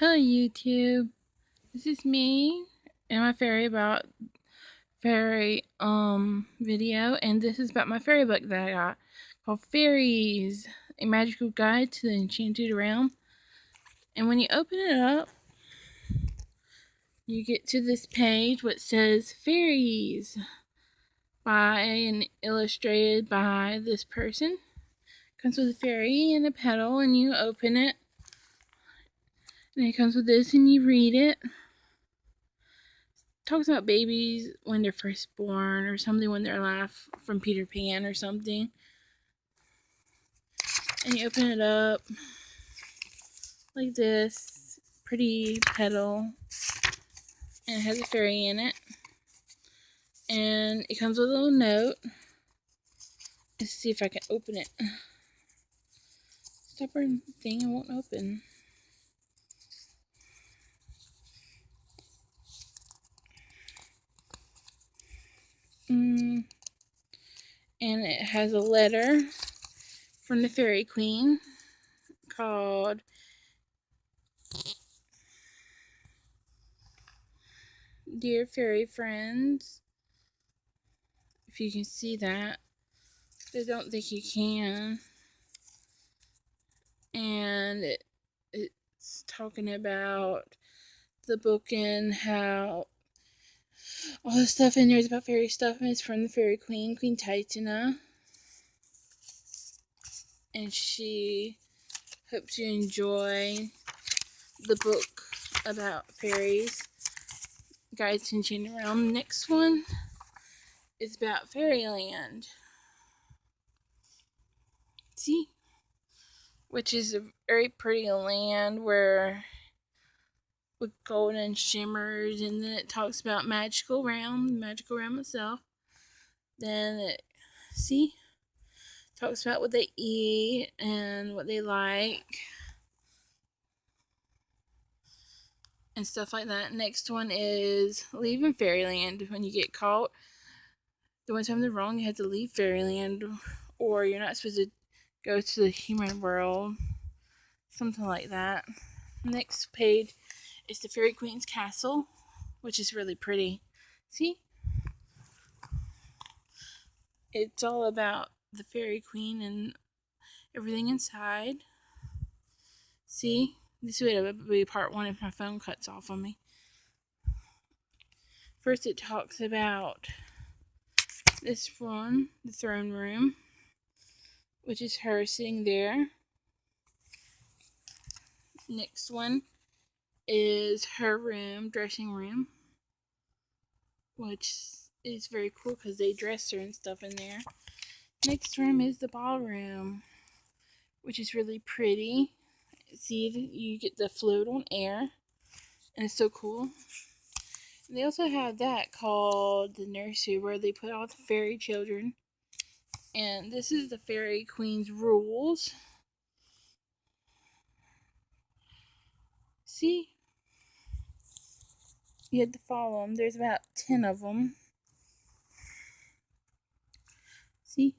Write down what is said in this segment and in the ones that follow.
Hello YouTube. This is me and my fairy video, and this is about my fairy book that I got called Fairies, a Magical Guide to the Enchanted Realm. And when you open it up, you get to this page which says Fairies by and illustrated by this person. Comes with a fairy and a petal, and you open it. And it comes with this and you read it. Talks about babies when they're first born or something, when they're laugh from Peter Pan or something. And you open it up like this, pretty petal, and it has a fairy in it. And it comes with a little note. Let's see if I can open it. Stubborn thing, it won't open. And it has a letter from the Fairy Queen called Dear Fairy Friends. If you can see that. I don't think you can. And it's talking about the book and how all the stuff in there is about fairy stuff, and it's from the Fairy Queen, Queen Titania. And she hopes you enjoy the book about fairies, Guides to Enchanted Realm. Next one is about Fairyland. See? Which is a very pretty land where with golden shimmers, and then it talks about magical realm itself. Then it talks about what they eat and what they like and stuff like that. Next one is leaving Fairyland. When you get caught doing something wrong, you have to leave Fairyland, or you're not supposed to go to the human world, something like that. Next page is the Fairy Queen's castle, which is really pretty. See? It's all about the Fairy Queen and everything inside. See? This would be part one if my phone cuts off on me. First, it talks about this one, the throne room, which is her sitting there. Next one is her room, dressing room, which is very cool because they dress her and stuff in there. Next room is the ballroom, which is really pretty. See, you get to float on air, and it's so cool. And they also have that called the nursery, where they put all the fairy children. And this is the Fairy Queen's rules. See? You have to follow them. There's about 10 of them. See?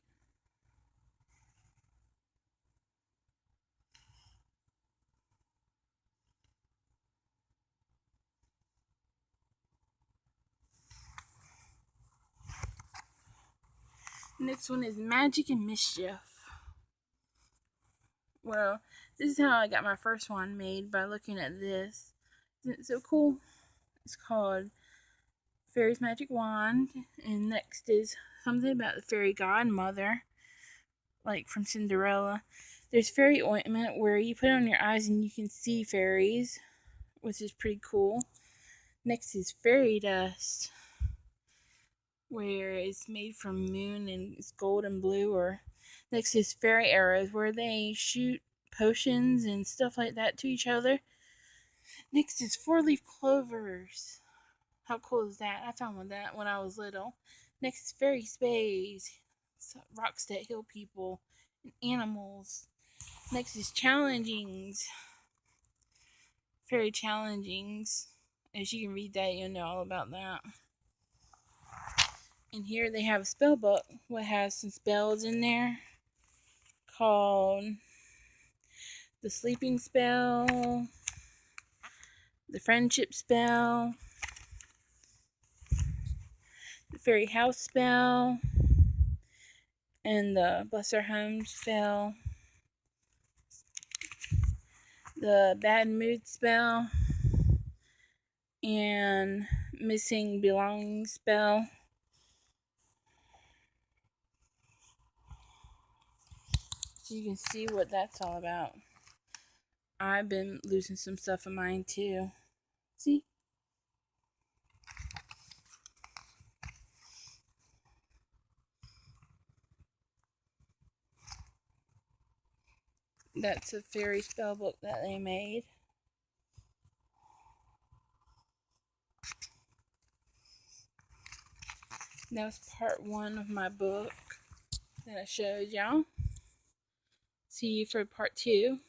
Next one is Magic and Mischief. Well, this is how I got my first one made, by looking at this. Isn't it so cool? It's called Fairy's Magic Wand. And next is something about the fairy godmother, like from Cinderella. There's fairy ointment, where you put it on your eyes and you can see fairies, which is pretty cool. Next is fairy dust, where it's made from moon and it's gold and blue. Or next is fairy arrows, where they shoot potions and stuff like that to each other. Next is four-leaf clovers. How cool is that? I found one that when I was little. Next is fairy spades, rocks that heal people and animals. Next is challengings, fairy challengings. As you can read that, you'll know all about that. And here they have a spell book, what has some spells in there, called the sleeping spell, the friendship spell, the fairy house spell, and the bless our home spell, the bad mood spell, and missing belonging spell. So you can see what that's all about. I've been losing some stuff of mine too. See? That's a fairy spell book that they made. That was part 1 of my book that I showed y'all. See you for part 2.